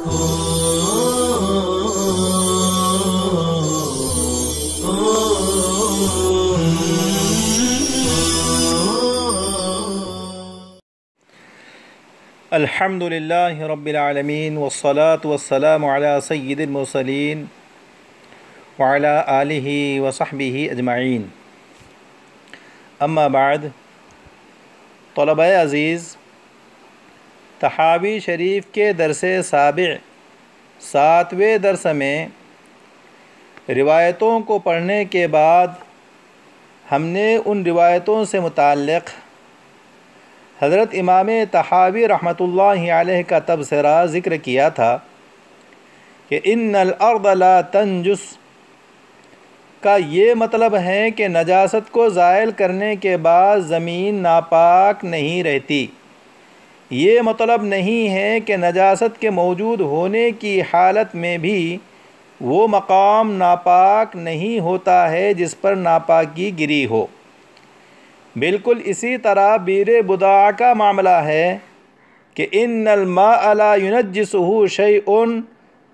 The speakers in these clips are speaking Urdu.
الحمدللہ رب العالمین والصلاة والسلام علی سید المرسلین وعلی آلہ وصحبہ اجمعین، اما بعد۔ طلبہ عزیز، تحاوی شریف کے درس سابع 7ویں درس میں روایتوں کو پڑھنے کے بعد ہم نے ان روایتوں سے متعلق حضرت امام طحاوی رحمۃ اللہ علیہ کا تبصرہ ذکر کیا تھا کہ ان الارض لا تنجس کا یہ مطلب ہے کہ نجاست کو زائل کرنے کے بعد زمین ناپاک نہیں رہتی۔ یہ مطلب نہیں ہے کہ نجاست کے موجود ہونے کی حالت میں بھی وہ مقام ناپاک نہیں ہوتا ہے جس پر ناپاکی گری ہو۔ بالکل اسی طرح بیر بضاعہ کا معاملہ ہے کہ ان الماء لا ينجسه شیء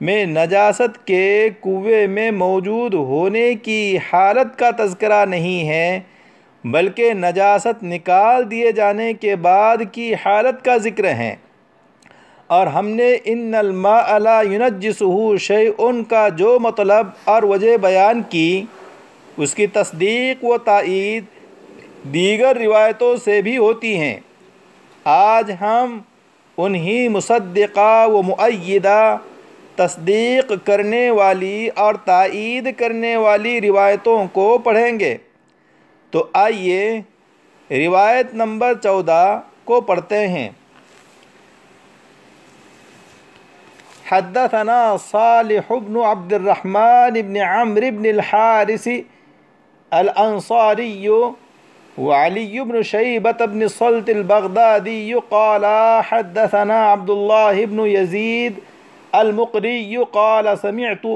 میں نجاست کے کنویں میں موجود ہونے کی حالت کا تذکرہ نہیں ہے، بلکہ نجاست نکال دیے جانے کے بعد کی حالت کا ذکر ہے۔ اور ہم نے ان الماء لا ينجسه شیء کا جو مطلب اور وجہ بیان کی، اس کی تصدیق و تائید دیگر روایتوں سے بھی ہوتی ہیں۔ آج ہم انہی مصدقہ و مؤیدہ، تصدیق کرنے والی اور تائید کرنے والی روایتوں کو پڑھیں گے۔ تو آئیے روایت نمبر 14 کو پڑھتے ہیں۔ حدثنا صالح بن عبد الرحمن بن عمرو بن الحارث الانصاری وعلي بن شيبة بن الصلت البغدادي قال حدثنا عبد الله بن يزيد المقري قال سمعت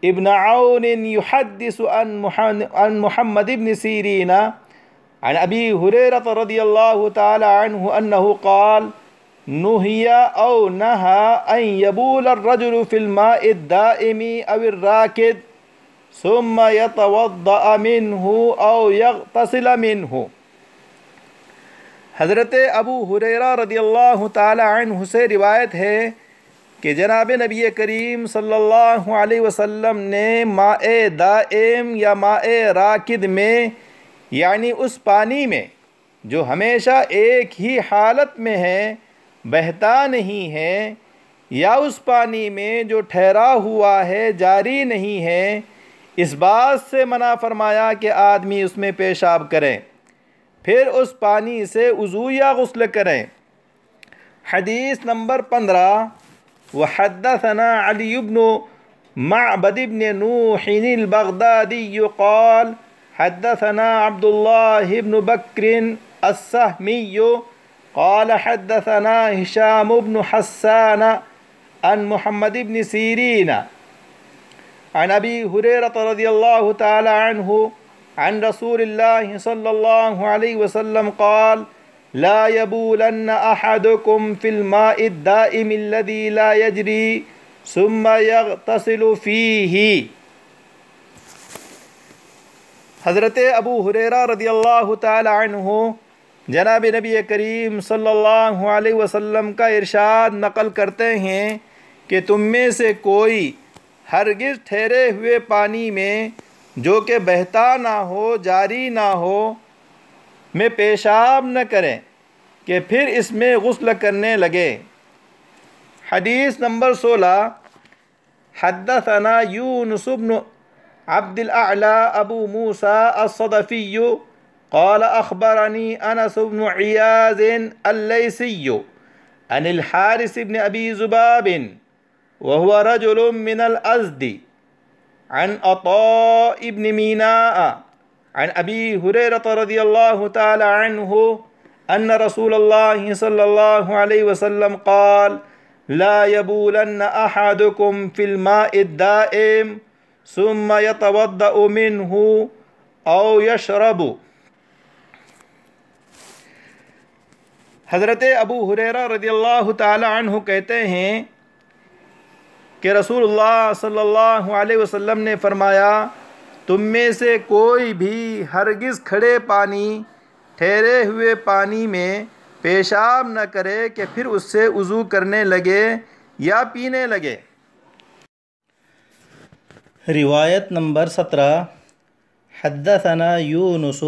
ابن عون يحدث عن محمد بن سيرين عن أبي هريرة رضي الله تعالى عنه أنه قال نهي أو نهى أن يبول الرجل في الماء الدائم أو الراكد ثم يتوضأ منه أو يغتسل منه۔ حضرت ابو ہریرہ رضی اللہ تعالی عنہ سے روایت ہے کہ جناب نبی کریم صلی اللہ علیہ وسلم نے ماء دائم یا ماء راکد میں، یعنی اس پانی میں جو ہمیشہ ایک ہی حالت میں ہے، بہتا نہیں ہے، یا اس پانی میں جو ٹھہرا ہوا ہے، جاری نہیں ہے، اس بات سے منع فرمایا کہ آدمی اس میں پیشاب کریں، پھر اس پانی سے وضو یا غسل کریں۔ حدیث نمبر 15۔ وحدثنا علی بن معبد بن نوح البغدادی قال حدثنا عبد الله بن بکر السہمی قال حدثنا هشام بن حسان عن محمد بن سیرین عن ابی ہریرہ رضی اللہ تعالی عنہ عن رسول اللہ صلی اللہ علیہ وسلم قال لا يبولن احدكم في الماء الدائم الذي لا يجري ثم يغتسل فيه۔ حضرت ابو ہریرہ رضی اللہ تعالی عنہ جناب نبی کریم صلی اللہ علیہ وسلم کا ارشاد نقل کرتے ہیں کہ تم میں سے کوئی ہرگز ٹھہرے ہوئے پانی میں جو کہ بہتا نہ ہو، جاری نہ ہو، میں پیشاب نہ کریں کہ پھر اس میں غسل کرنے لگے۔ حدیث نمبر 16۔ حدثنا یونس بن عبد الاعلی ابو موسیٰ الصدفی قال اخبرنی انس بن عیاض اللیثی عن الحارث بن ابی ذباب وهو رجل من الازد عن عطاء بن میناء عن ابی ہریرہ رضی اللہ تعالی عنہ ان رسول اللہ صلی اللہ علیہ وسلم قال لا يبولن احدكم في الماء الدائم ثم يتوضأ منه او يشرب۔ حضرت ابو ہریرہ رضی اللہ تعالی عنہ کہتے ہیں کہ رسول اللہ صلی اللہ علیہ وسلم نے فرمایا تم میں سے کوئی بھی ہرگز کھڑے پانی ٹھہرے ہوئے پانی میں پیشاب نہ کرے کہ پھر اس سے وضو کرنے لگے یا پینے لگے۔ روایت نمبر 17 حدثنا یونس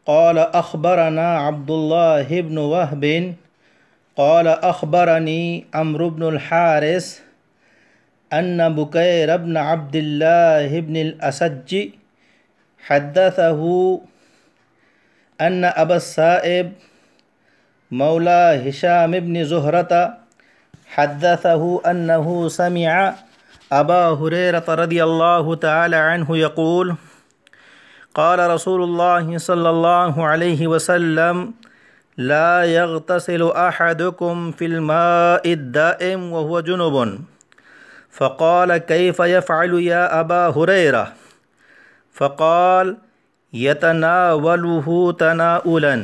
قال اخبرنا عبد الله بن وهب قال اخبرني عمرو بن الحارث ان بكير بن عبد الله بن الأسج حدثه ان ابا السائب مولى هشام بن زهرة حدثه انه سمع ابا هريرة رضي الله تعالى عنه يقول قال رسول الله صلى الله عليه وسلم لا يغتسل أحدكم في الماء الدائم وهو جنب فقال كيف يفعل يا أبا هريرة فقال يتناوله تناؤلا۔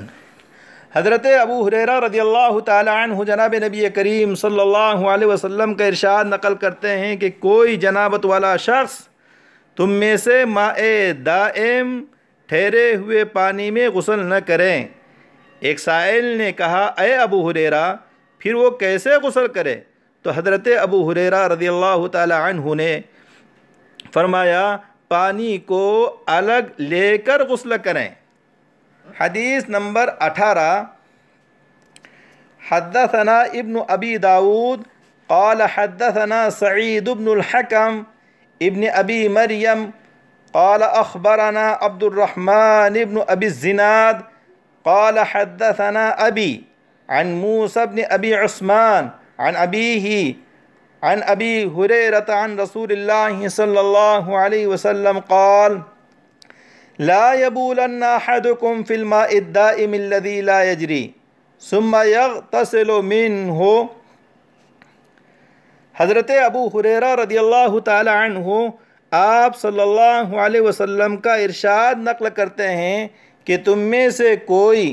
حضرت ابو ہریرہ رضی اللہ تعالی عنہ جناب نبی کریم صلی اللہ علیہ وسلم کا ارشاد نقل کرتے ہیں کہ کوئی جنابت والا شخص تم میں سے ماء دائم ٹھہرے ہوئے پانی میں غسل نہ کریں۔ ایک سائل نے کہا اے ابو ہریرہ پھر وہ کیسے غسل کرے؟ تو حضرت ابو ہریرہ رضی اللہ تعالی عنہ نے فرمایا پانی کو الگ لے کر غسل کریں۔ حدیث نمبر 18 حدثنا ابن ابی داود قال حدثنا سعید بن الحکم ابن ابی مریم قال اخبرنا عبد الرحمن بن ابی الزناد قال حدثنا ابی عن موسى بن ابی عثمان عن ابیہ عن ابی ہریرۃ عن رسول اللہ صلی اللہ علیہ وسلم قال لا يبولن احدكم في الماء الدائم الذي لا يجري ثم يغتسل منه۔ حضرت ابو ہریرہ رضی اللہ تعالی عنہ آپ صلی اللہ علیہ وسلم کا ارشاد نقل کرتے ہیں کہ تم میں سے کوئی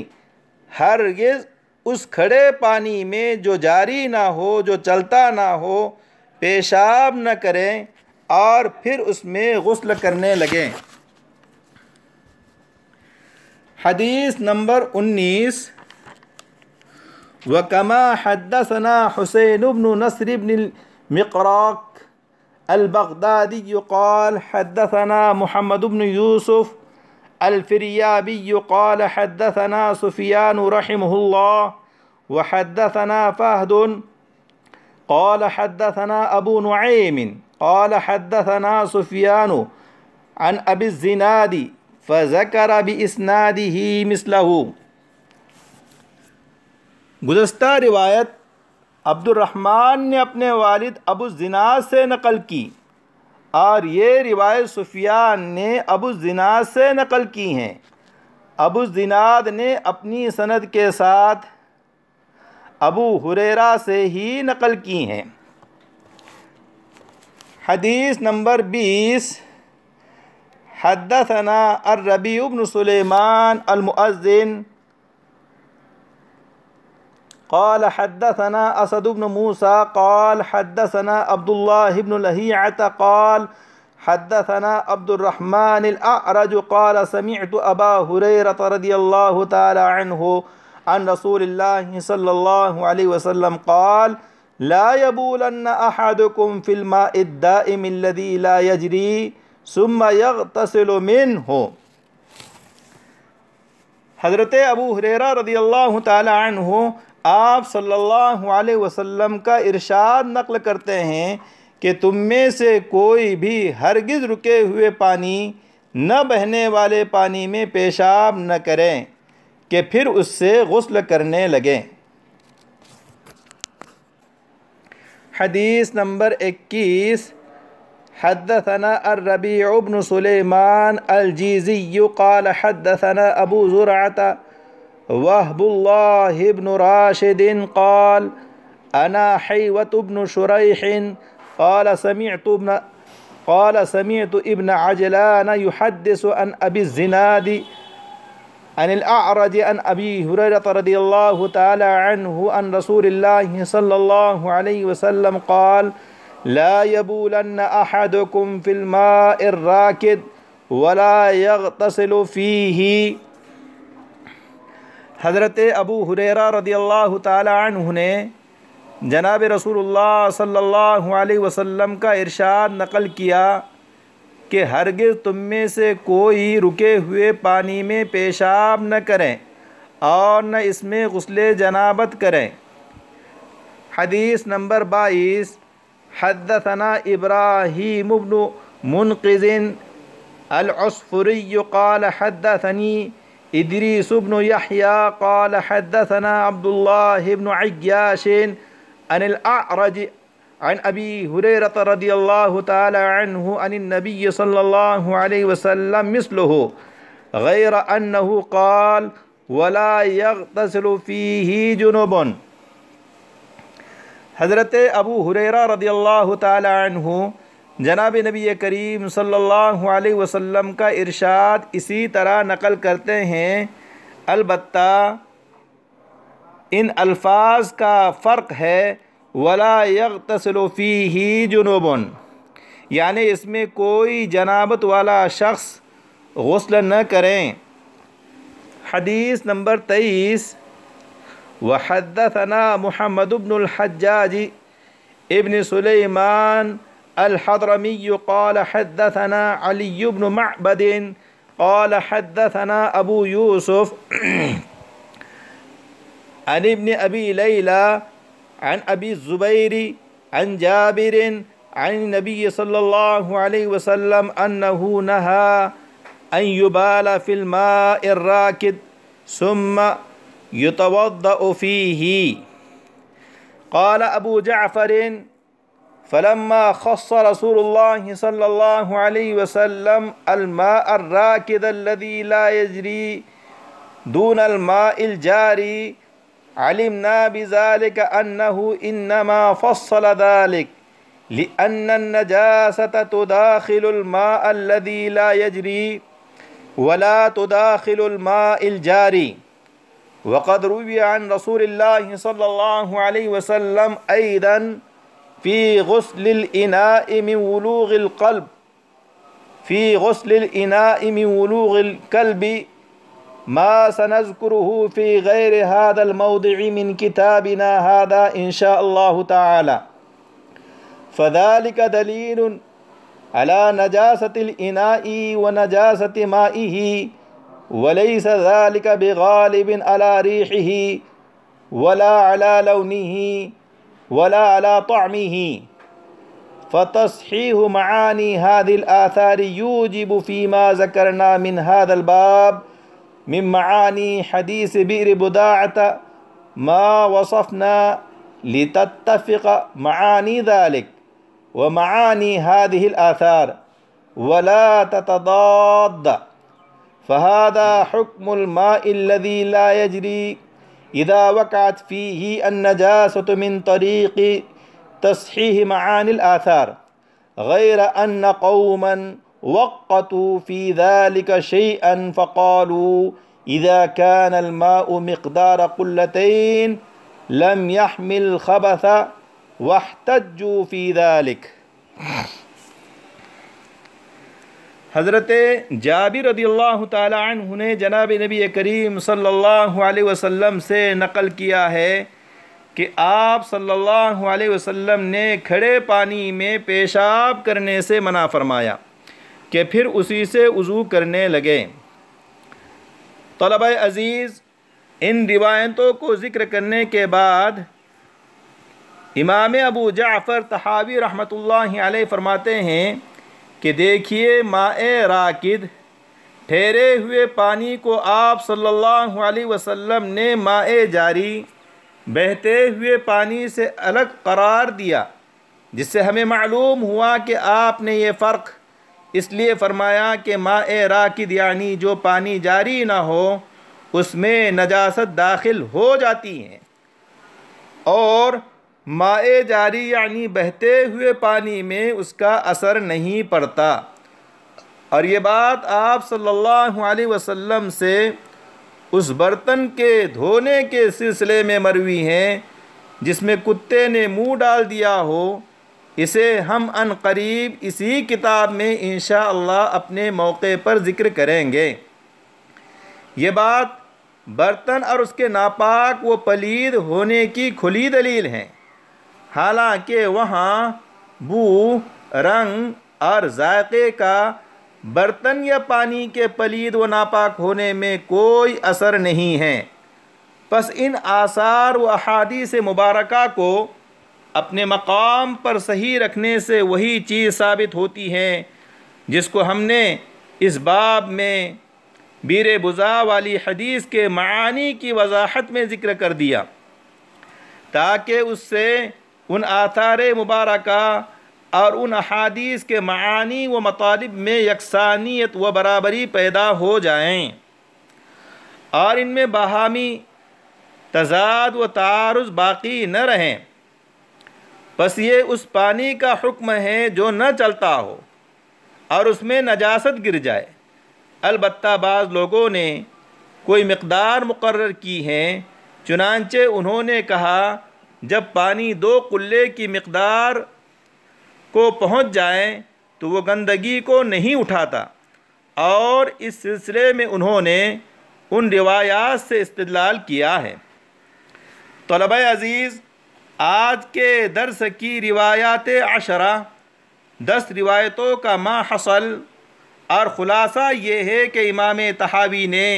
ہرگز اس کھڑے پانی میں جو جاری نہ ہو جو چلتا نہ ہو پیشاب نہ کریں اور پھر اس میں غسل کرنے لگیں۔ حدیث نمبر 19 وَكَمَا حَدَّثَنَا حُسَيْنُ بْنُ نَصْرِ بْنِ الْمِقْرَاقِ البغدادي قال حدثنا محمد بن يوسف الفريابي قال حدثنا سفيان رحمه الله وحدثنا فهد قال حدثنا أبو نعيم قال حدثنا سفيان عن أبي الزناد فذكر بإسناده مثله۔ گزشتہ روایت عبد الرحمن نے اپنے والد ابو الزناد سے نقل کی اور یہ روایت سفیان نے ابو الزناد سے نقل کی ہیں۔ ابو الزناد نے اپنی سند کے ساتھ ابو ہریرہ سے ہی نقل کی ہیں۔ حدیث نمبر 20 حدثنا الربیع بن سلیمان المؤذن قال حدثنا اسد بن موسى قال حدثنا عبد الله بن لهيعة قال حدثنا عبد الرحمن الأعرج قال سمعت أبا هريرة رضي الله تعالى عنه عن رسول الله صلى الله عليه وسلم قال لا يبولن أحدكم في الماء الدائم الذي لا يجري ثم يغتسل منه۔ حضرت ابو ہریرہ رضی اللہ تعالی عنہ آپ صلی اللہ علیہ وسلم کا ارشاد نقل کرتے ہیں کہ تم میں سے کوئی بھی ہرگز رکے ہوئے پانی نہ بہنے والے پانی میں پیشاب نہ کریں کہ پھر اس سے غسل کرنے لگیں۔ حدیث نمبر 21 حدثنا الربيع بن سليمان الجيزي قال حدثنا أبو زرعة وهب الله بن راشد قال أنا حيوة بن شريح قال سمعت ابن عجلان يحدث عن أبي الزناد عن الأعرج عن أبي هريرة رضي الله تعالى عنه عن رسول الله صلى الله عليه وسلم قال لا يبولن أحدكم في الماء الراكد ولا يغتسل فيه۔ حضرت ابو ہریرہ رضی اللہ تعالی عنہ نے جناب رسول اللہ صلی اللہ علیہ وسلم کا ارشاد نقل کیا کہ ہرگز تم میں سے کوئی رکے ہوئے پانی میں پیشاب نہ کریں اور نہ اس میں غسل جنابت کریں۔ حدیث نمبر 22۔ حدثنا ابراہیم بن منقذ العصفری قال حدثنی ادریس بن یحییٰ قال حدثنا عبد اللہ بن عیاش عن الاعرج عن ابی ہریرہ رضی اللہ تعالی عنہ عن النبی صلی اللہ علیہ وسلم مثلہ غیر انہ قال ولا یغتسل فیہ جنب۔ حضرت ابو ہریرہ رضی اللہ تعالی عنہ جناب نبی کریم صلی اللہ علیہ وسلم کا ارشاد اسی طرح نقل کرتے ہیں، البتہ ان الفاظ کا فرق ہے۔ ولا یغتسل فیہ جنوب، یعنی اس میں کوئی جنابت والا شخص غسل نہ کریں۔ حدیث نمبر 23۔ وحدثنا محمد بن الحجاج ابن سلیمان الحضرمی قال حدثنا علی بن معبد قال حدثنا ابو یوسف عن ابن ابی لیلى عن ابی الزبیر عن جابر عن النبی صلی اللہ علیہ وسلم انه نهى ان يبال في الماء الراكد ثم يتوضأ فيه۔ قال ابو جعفر فلما خص رسول الله صلى الله عليه وسلم الماء الراكد الذي لا يجري دون الماء الجاري علمنا بذلك أنه إنما فصل ذلك لأن النجاسة تداخل الماء الذي لا يجري ولا تداخل الماء الجاري۔ وقد روي عن رسول الله صلى الله عليه وسلم أيضا في غسل الإناء من ولوغ القلب ما سنذكره في غير هذا الموضع من كتابنا هذا إن شاء الله تعالى، فذلك دليل على نجاسة الإناء ونجاسة مائه، وليس ذلك بغالب على ريحه ولا على لونه ولا على طعمه، فتصحيح معاني هذه الآثار يوجب فيما ذكرنا من هذا الباب من معاني حديث بئر بداعة ما وصفنا لتتفق معاني ذلك ومعاني هذه الآثار ولا تتضاد، فهذا حكم الماء الذي لا يجري إذا وقعت فيه النجاسة من طريق تصحيح معاني الآثار، غير أن قوما وقتوا في ذلك شيئا فقالوا إذا كان الماء مقدار قلتين لم يحمل خبث واحتجوا في ذلك۔ حضرت جابر رضی اللہ تعالی عنہ نے جناب نبی کریم صلی اللہ علیہ وسلم سے نقل کیا ہے کہ آپ صلی اللہ علیہ وسلم نے کھڑے پانی میں پیشاب کرنے سے منع فرمایا کہ پھر اسی سے وضو کرنے لگے۔ طلبہ عزیز، ان روایتوں کو ذکر کرنے کے بعد امام ابو جعفر طحاوی رحمۃ اللہ علیہ فرماتے ہیں کہ دیکھیے، ماء راکد ٹھہرے ہوئے پانی کو آپ صلی اللہ علیہ وسلم نے ماء جاری بہتے ہوئے پانی سے الگ قرار دیا، جس سے ہمیں معلوم ہوا کہ آپ نے یہ فرق اس لیے فرمایا کہ ماء راکد یعنی جو پانی جاری نہ ہو اس میں نجاست داخل ہو جاتی ہے، اور ماء جاری یعنی بہتے ہوئے پانی میں اس کا اثر نہیں پڑتا۔ اور یہ بات آپ صلی اللہ علیہ وسلم سے اس برتن کے دھونے کے سلسلے میں مروی ہیں جس میں کتے نے منہ ڈال دیا ہو اسے ہم ان قریب اسی کتاب میں انشاءاللہ اپنے موقع پر ذکر کریں گے۔ یہ بات برتن اور اس کے ناپاک و پلید ہونے کی کھلی دلیل ہے، حالانکہ وہاں بو، رنگ اور ذائقے کا برتن یا پانی کے پلید و ناپاک ہونے میں کوئی اثر نہیں ہے۔ پس ان آثار و احادیث مبارکہ کو اپنے مقام پر صحیح رکھنے سے وہی چیز ثابت ہوتی ہے جس کو ہم نے اس باب میں بیر بضاع والی حدیث کے معانی کی وضاحت میں ذکر کر دیا، تاکہ اس سے ان آثار مبارکہ اور ان احادیث کے معانی و مطالب میں یکسانیت و برابری پیدا ہو جائیں اور ان میں باہمی تضاد و تعارض باقی نہ رہیں۔ پس یہ اس پانی کا حکم ہے جو نہ چلتا ہو اور اس میں نجاست گر جائے۔ البتہ بعض لوگوں نے کوئی مقدار مقرر کی ہے، چنانچہ انہوں نے کہا جب پانی 2 قلے کی مقدار کو پہنچ جائے تو وہ گندگی کو نہیں اٹھاتا، اور اس سلسلے میں انہوں نے ان روایات سے استدلال کیا ہے۔ طلبہ عزیز، آج کے درس کی روایات 10 روایتوں کا ما حصل اور خلاصہ یہ ہے کہ امام طحاوی نے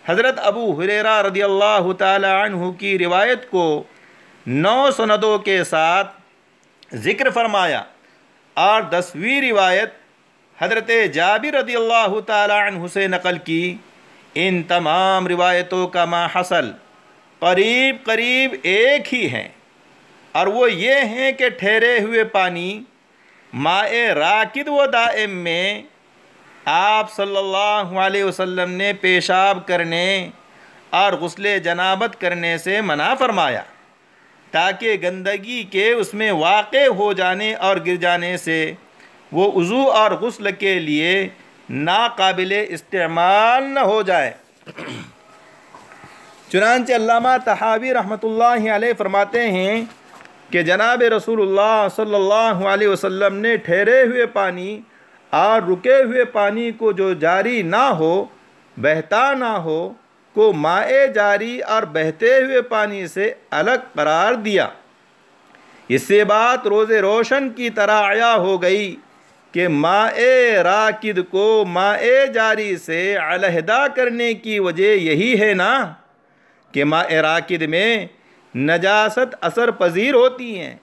حضرت ابو ہریرہ رضی اللہ تعالی عنہ کی روایت کو 9 سندوں کے ساتھ ذکر فرمایا، اور 10ویں روایت حضرت جابر رضی اللہ تعالی عنہ سے نقل کی۔ ان تمام روایتوں کا ما حصل قریب ایک ہی ہیں، اور وہ یہ ہیں کہ ٹھہرے ہوئے پانی ماء راکد و دائم میں آپ صلی اللہ علیہ وسلم نے پیشاب کرنے اور غسل جنابت کرنے سے منع فرمایا، تاکہ گندگی کے اس میں واقع ہو جانے اور گر جانے سے وہ وضو اور غسل کے لیے ناقابل استعمال نہ ہو جائے۔ چنانچہ علامہ طحاوی رحمۃ اللہ علیہ فرماتے ہیں کہ جناب رسول اللہ صلی اللہ علیہ وسلم نے ٹھہرے ہوئے پانی اور رکے ہوئے پانی کو جو جاری نہ ہو، بہتا نہ ہو، کو ماء جاری اور بہتے ہوئے پانی سے الگ قرار دیا۔ اس سے بات روز روشن کی طرح عیاں ہو گئی کہ ماء راکد کو ماء جاری سے علیحدہ کرنے کی وجہ یہی ہے نا کہ ماء راکد میں نجاست اثر پذیر ہوتی ہیں،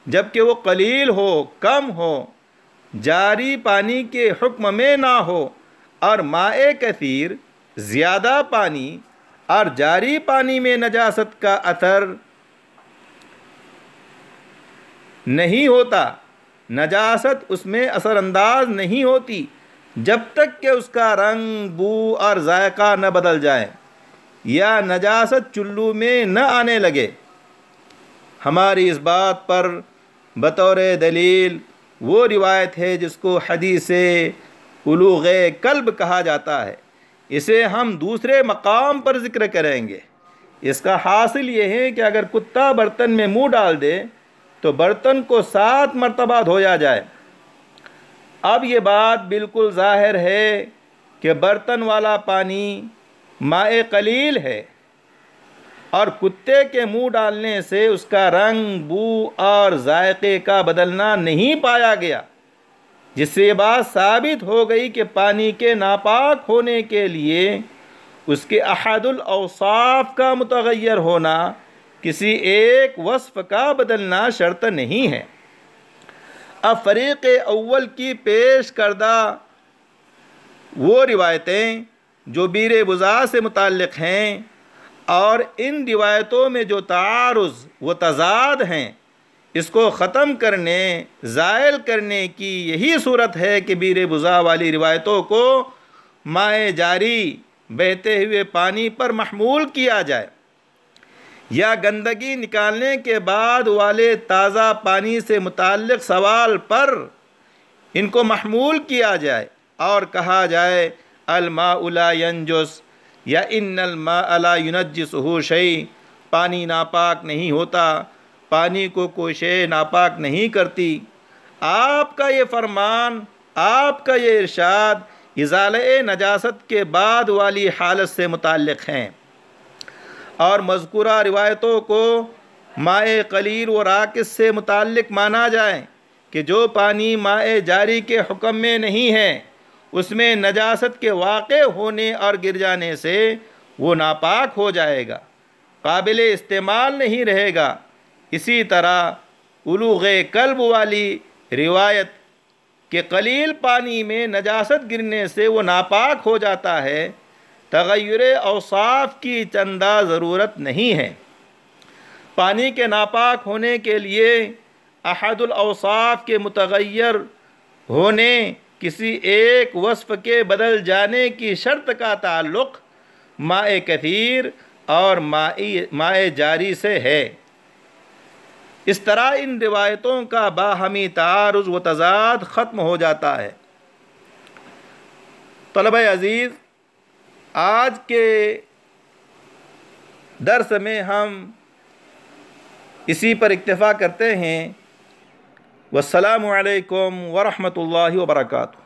جبکہ وہ قلیل ہو، کم ہو، جاری پانی کے حکم میں نہ ہو، اور ماء کثیر زیادہ پانی اور جاری پانی میں نجاست کا اثر نہیں ہوتا۔ نجاست اس میں اثر انداز نہیں ہوتی جب تک کہ اس کا رنگ، بو اور ذائقہ نہ بدل جائے یا نجاست چلو میں نہ آنے لگے۔ ہماری اس بات پر بطور دلیل وہ روایت ہے جس کو حدیث بلوغ کلب کہا جاتا ہے، اسے ہم دوسرے مقام پر ذکر کریں گے۔ اس کا حاصل یہ ہے کہ اگر کتا برتن میں منہ ڈال دے تو برتن کو 7 مرتبہ دھویا جائے۔ اب یہ بات بالکل ظاہر ہے کہ برتن والا پانی ماء قلیل ہے، اور کتے کے منہ ڈالنے سے اس کا رنگ، بو اور ذائقے کا بدلنا نہیں پایا گیا، جس سے یہ بات ثابت ہو گئی کہ پانی کے ناپاک ہونے کے لیے اس کے احد الاوصاف کا متغیر ہونا، کسی ایک وصف کا بدلنا شرط نہیں ہے۔ اب فریق اول کی پیش کردہ وہ روایتیں جو بیر بضاع سے متعلق ہیں اور ان روایتوں میں جو تعارض و تضاد ہیں، اس کو ختم کرنے، زائل کرنے کی یہی صورت ہے کہ بیر بضاع والی روایتوں کو ماء جاری بہتے ہوئے پانی پر محمول کیا جائے، یا گندگی نکالنے کے بعد والے تازہ پانی سے متعلق سوال پر ان کو محمول کیا جائے اور کہا جائے الماء لا ینجس یا ان الماء لا ینجسہ شیء، پانی ناپاک نہیں ہوتا پانی کو کوئی شے ناپاک نہیں کرتی۔ آپ کا یہ فرمان، آپ کا یہ ارشاد ازالہ نجاست کے بعد والی حالت سے متعلق ہیں، اور مذکورہ روایتوں کو ماء قلیل و راکس سے متعلق مانا جائے کہ جو پانی ماء جاری کے حکم میں نہیں ہے، اس میں نجاست کے واقع ہونے اور گر جانے سے وہ ناپاک ہو جائے گا، قابل استعمال نہیں رہے گا۔ اسی طرح الوغ قلب والی روایت کہ قلیل پانی میں نجاست گرنے سے وہ ناپاک ہو جاتا ہے، تغیر اوصاف کی چندہ ضرورت نہیں ہے۔ پانی کے ناپاک ہونے کے لیے احد الاوصاف کے متغیر ہونے، کسی ایک وصف کے بدل جانے کی شرط کا تعلق ماء کثیر اور ماء جاری سے ہے۔ اس طرح ان روایتوں کا باہمی تعارض و تضاد ختم ہو جاتا ہے۔ طلبہ عزیز، آج کے درس میں ہم اسی پر اکتفا کرتے ہیں۔ والسلام علیکم ورحمۃ اللہ وبرکاتہ۔